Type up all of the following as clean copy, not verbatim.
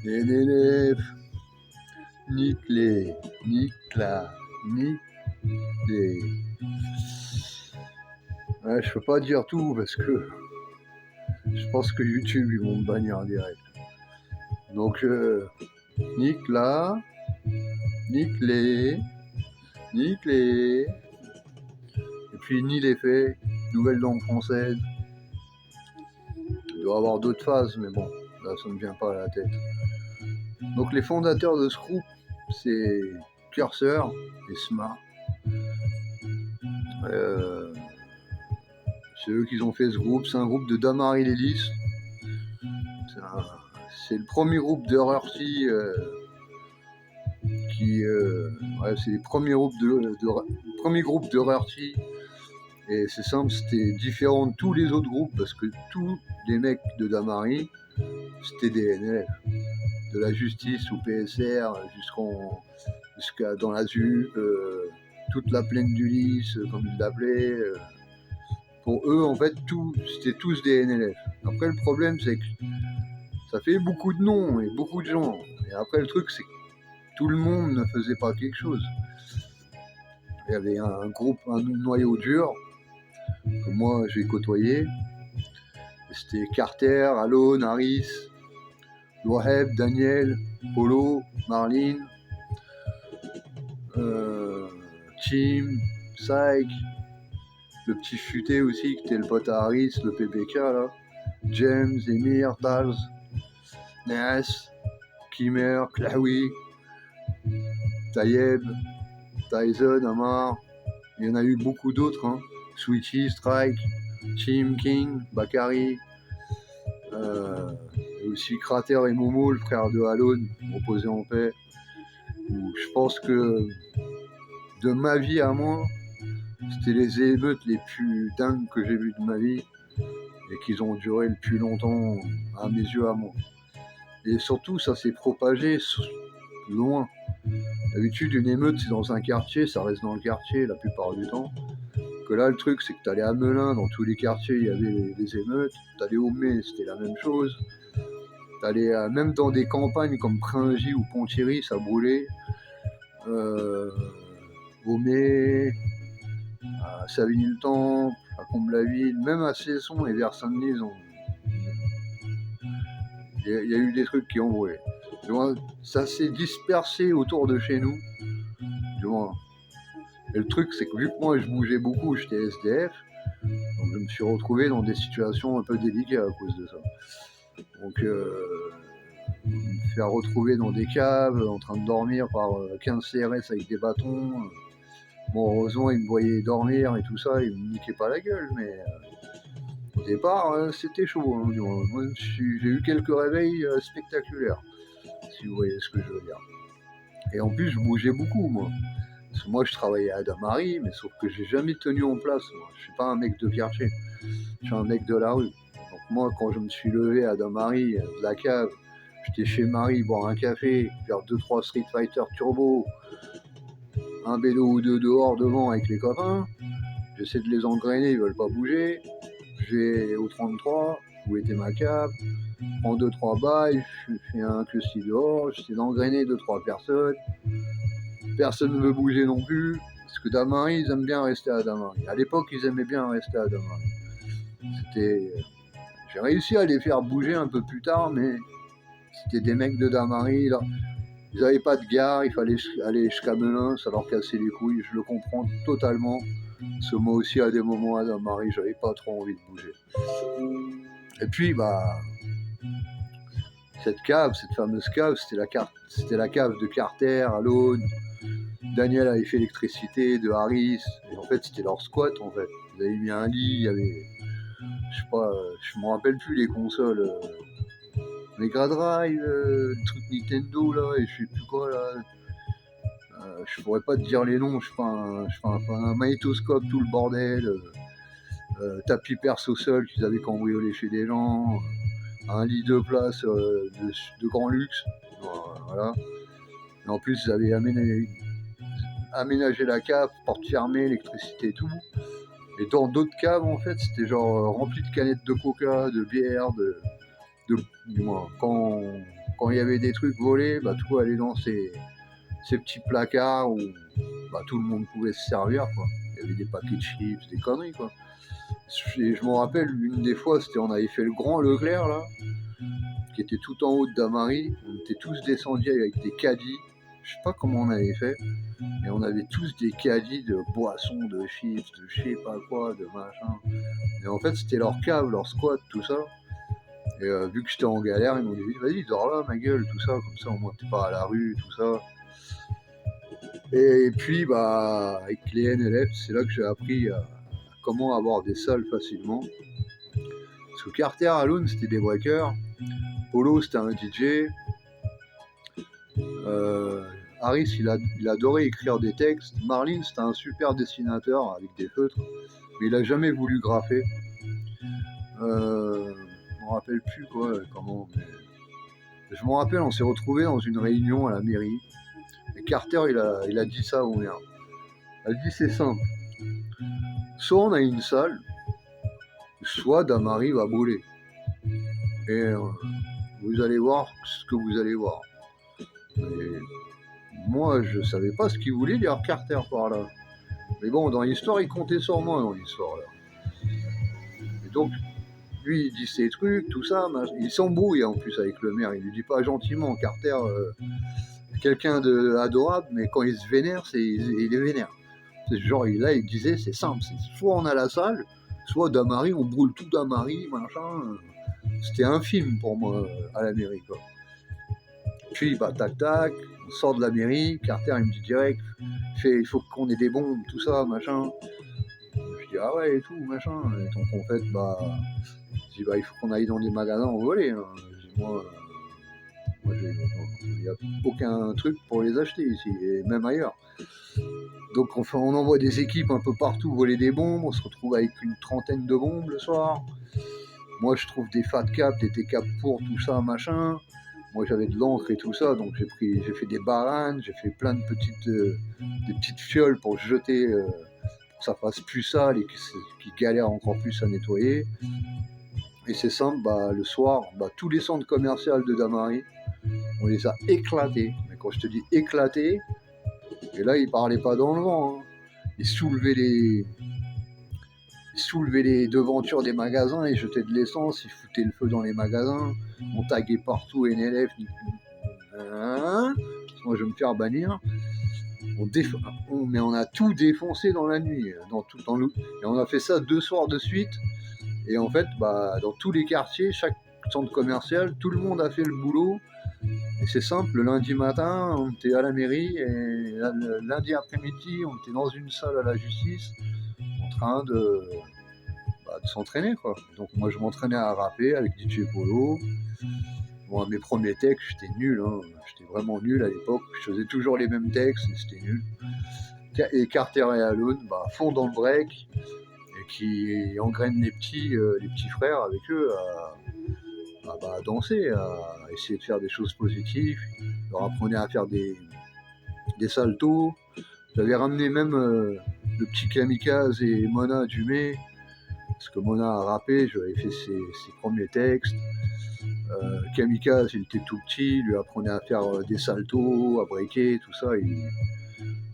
NLF, nique-les, nique-la, nique-les. Ouais, je peux pas dire tout parce que je pense que YouTube ils vont me bannir en direct. Donc nique-la, nique-les, nique-les. Et puis ni les faits, nouvelle langue française. Il doit y avoir d'autres phases, mais bon, là ça me vient pas à la tête. Donc les fondateurs de ce groupe, c'est Curseur et Smart. C'est eux qui ont fait ce groupe. C'est un groupe de Damary Lélis. C'est le premier groupe de Rurty c'est les premiers groupes premier groupe de Rurty. Et c'est simple, c'était différent de tous les autres groupes parce que tous les mecs de Damary, c'était des NLF. De la justice au PSR jusqu'à dans la ZUP, toute la plaine du Lys, comme ils l'appelaient. Pour eux, en fait, c'était tous des NLF. Après, le problème, c'est que ça fait beaucoup de noms et beaucoup de gens. Et après, le truc, c'est que tout le monde ne faisait pas quelque chose. Il y avait un noyau dur, que moi, j'ai côtoyé. C'était Carter, Alon, Harris, Waheb, Daniel, Polo, Marlene, Tim, Syke, le petit futé aussi, qui était le pote à Harris, le PPK, là. James, Emir, Tals, Nas, Kimmer, Klaoui, Tayeb, Tyson, Amar. Il y en a eu beaucoup d'autres, hein. Switchy, Strike, Tim, King, Bakary, et aussi Crater et Momo, le frère de Alon, reposé en paix. Je pense que de ma vie à moi, c'était les émeutes les plus dingues que j'ai vues de ma vie et qui ont duré le plus longtemps à mes yeux à moi. Et surtout, ça s'est propagé loin. D'habitude, une émeute, c'est dans un quartier, ça reste dans le quartier la plupart du temps. Que là, le truc, c'est que t'allais à Melun, dans tous les quartiers, il y avait des émeutes. T'allais au Mai, c'était la même chose. T'allais même dans des campagnes comme Pringy ou Ponthierry, ça brûlait. Au Mai, à Savigny-le-Temple, à Comble-la-Ville, même à Cesson et vers Saint-Denis, il y a eu des trucs qui ont brûlé. Ça s'est dispersé autour de chez nous. Et le truc, c'est que vu que moi je bougeais beaucoup, j'étais SDF, donc je me suis retrouvé dans des situations un peu délicates à cause de ça. Donc me faire retrouver dans des caves, en train de dormir par 15 CRS avec des bâtons. Bon, heureusement, ils me voyaient dormir et tout ça, ils me niquaient pas la gueule, mais au départ, c'était chaud. Hein. Moi, j'ai eu quelques réveils spectaculaires, si vous voyez ce que je veux dire. Et en plus, je bougeais beaucoup, moi. Parce que moi, je travaillais à Damary, mais sauf que j'ai jamais tenu en place. Moi. Je suis pas un mec de quartier, je suis un mec de la rue. Donc moi, quand je me suis levé à Damary, de la cave, j'étais chez Marie boire un café, faire 2-3 Street Fighter Turbo, un bédo ou deux dehors devant avec les copains. J'essaie de les engrainer, ils veulent pas bouger. Je vais au 33, où était ma cave, prends 2-3 bails, je fais un clusti dehors, j'essaie d'engrainer 2-3 personnes. Personne ne veut bouger non plus, parce que Damary, ils aiment bien rester à Damary. À l'époque, ils aimaient bien rester à Damary. J'ai réussi à les faire bouger un peu plus tard, mais c'était des mecs de Damary, là. Ils n'avaient pas de gare, il fallait aller jusqu'à Melun, ça leur cassait les couilles, je le comprends totalement. Parce que moi aussi, à des moments à Damary, j'avais pas trop envie de bouger. Et puis, cette fameuse cave, c'était la cave de Carter, Alon. Daniel avait fait l'électricité de Harris. Et en fait, c'était leur squat, en fait. Ils avaient mis un lit, il y avait... Je sais pas, je me rappelle plus les consoles. Mega Drive, le truc Nintendo, là, et je sais plus quoi, là. Je pourrais pas te dire les noms, je fais un magnétoscope, tout le bordel. Tapis perce au sol qu'ils avaient cambriolé chez des gens. Un lit de place de grand luxe. Voilà. Et en plus, ils avaient aménagé la cave, porte fermée, électricité et tout. Et dans d'autres caves, en fait, c'était genre rempli de canettes de coca, de bière, du moins, quand quand il y avait des trucs volés, bah, tout allait dans ces petits placards où bah, tout le monde pouvait se servir, quoi. Il y avait des paquets de chips, des conneries, quoi. Et je me rappelle, une des fois, on avait fait le Grand Leclerc, là, qui était tout en haut de Damary. On était tous descendus avec des caddies. Je sais pas comment on avait fait, mais on avait tous des caddies de boissons, de chips, de je sais pas quoi, de machin. Et en fait, c'était leur cave, leur squat, tout ça. Et vu que j'étais en galère, ils m'ont dit vas-y, dors là, ma gueule, tout ça, comme ça, au moins t'es pas à la rue, tout ça. Et puis, bah, avec les NLF, c'est là que j'ai appris à comment avoir des salles facilement. Parce que Carter, Alone, c'était des breakers. Polo, c'était un DJ. Harris, il adorait écrire des textes. Marlin, c'était un super dessinateur avec des feutres. Mais il a jamais voulu graffer. Je me rappelle plus comment. Mais... Je me rappelle, on s'est retrouvés dans une réunion à la mairie. Et Carter, il a dit ça au maire. Il a dit c'est simple. Soit on a une salle, soit Damary va brûler. Et vous allez voir ce que vous allez voir. Et moi, je savais pas ce qu'il voulait dire Carter par là. Mais bon, dans l'histoire, il comptait sur moi dans l'histoire là. Et donc, lui, il dit ses trucs, tout ça. Il s'embrouille en plus avec le maire. Il lui dit pas gentiment, Carter, quelqu'un d'adorable, mais quand il se vénère, il est vénère. C'est genre, là, il disait, c'est simple. Soit on a la salle, soit Damary, on brûle tout Damary, machin. C'était un film pour moi à la mairie, quoi. Puis, bah, tac, tac, on sort de la mairie. Carter, il me dit direct, il faut qu'on ait des bombes, tout ça, machin. Je dis, ah ouais, et tout, machin. Et donc, en fait, bah, je dis, bah, il faut qu'on aille dans des magasins en voler. Hein. Je dis, moi il n'y a aucun truc pour les acheter ici, et même ailleurs. Donc, on envoie des équipes un peu partout voler des bombes. On se retrouve avec une trentaine de bombes le soir. Moi, je trouve des fat caps, des T-caps pour tout ça, machin. Moi, j'avais de l'encre et tout ça, donc j'ai fait des baranes, j'ai fait plein de des petites fioles pour jeter, pour que ça fasse plus sale et qu'ils galèrent encore plus à nettoyer. Et c'est simple, bah, le soir, bah, tous les centres commerciaux de Damary, on les a éclatés. Mais quand je te dis éclatés, et là, ils parlaient pas dans le vent. Hein. Ils soulevaient les devantures des magasins, ils jetaient de l'essence, ils foutaient le feu dans les magasins, on taguait partout NLF. Moi, je vais me faire bannir. Mais on a tout défoncé dans la nuit, et on a fait ça 2 soirs de suite. Et en fait, bah, dans tous les quartiers, chaque centre commercial, tout le monde a fait le boulot. Et c'est simple, le lundi matin, on était à la mairie, et le lundi après-midi, on était dans une salle à la justice, en train de s'entraîner, quoi. Donc moi, je m'entraînais à rapper avec DJ Polo. Bon, mes premiers textes, j'étais nul, hein. J'étais vraiment nul à l'époque. Je faisais toujours les mêmes textes, et c'était nul. Et Carter et Alone, bah, font dans le break, et qui engrainent les petits frères avec eux à danser, à essayer de faire des choses positives. Je leur apprenais à faire des saltos. J'avais ramené même le petit Kamikaze et Mona Dumé, parce que Mona a rappé, je lui avais fait ses premiers textes. Kamikaze, il était tout petit, il lui apprenait à faire des saltos, à breaker, tout ça. Il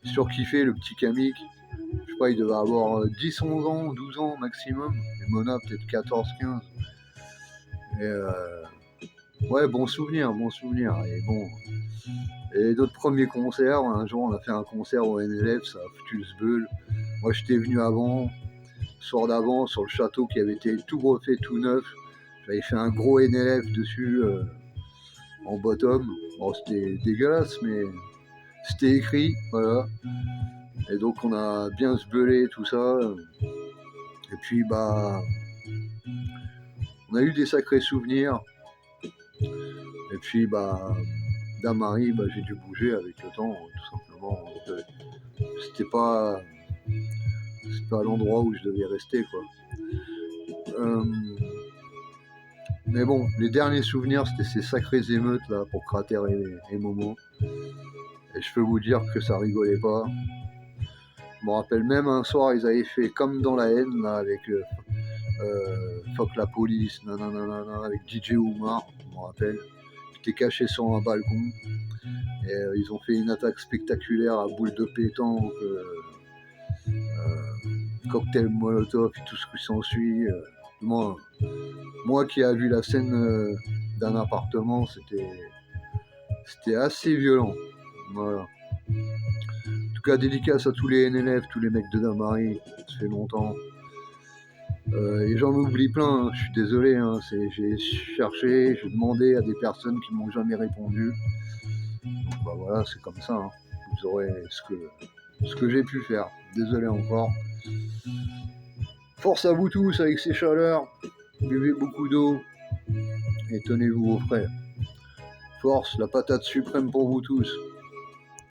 surkiffait le petit Kamik. Je sais pas, il devait avoir 10, 11 ans, 12 ans maximum. Et Mona, peut-être 14, 15. Et ouais, bon souvenir. Et bon. Et d'autres premiers concerts, un jour on a fait un concert au NLF, ça a foutu le sbeul. Moi j'étais venu avant, le soir d'avant, sur le château qui avait été tout refait, tout neuf. J'avais fait un gros NLF dessus, en bottom. Bon, c'était dégueulasse, mais c'était écrit, voilà. Et donc on a bien sbeulé tout ça. Et puis bah, on a eu des sacrés souvenirs. Et puis bah, Damary, bah, j'ai dû bouger avec le temps, tout simplement. C'était pas l'endroit où je devais rester, quoi. Mais bon, les derniers souvenirs, c'était ces sacrées émeutes là pour Crater et Momo. Et je peux vous dire que ça rigolait pas. Je me rappelle même un soir, ils avaient fait comme dans la haine là avec Fuck la police, nanana, avec DJ Oumar, je me rappelle. était caché sur un balcon. Et ils ont fait une attaque spectaculaire à boules de pétanque, cocktail molotov et tout ce qui s'ensuit. Moi qui ai vu la scène d'un appartement, c'était assez violent. Voilà. En tout cas, dédicace à tous les NLF, tous les mecs de Damary, ça fait longtemps. Et j'en oublie plein, hein. Je suis désolé, hein. J'ai cherché, j'ai demandé à des personnes qui m'ont jamais répondu. Donc bah voilà, c'est comme ça, hein. Vous aurez ce que j'ai pu faire. Désolé encore. Force à vous tous avec ces chaleurs. Buvez beaucoup d'eau et tenez-vous au frais. Force, la patate suprême pour vous tous.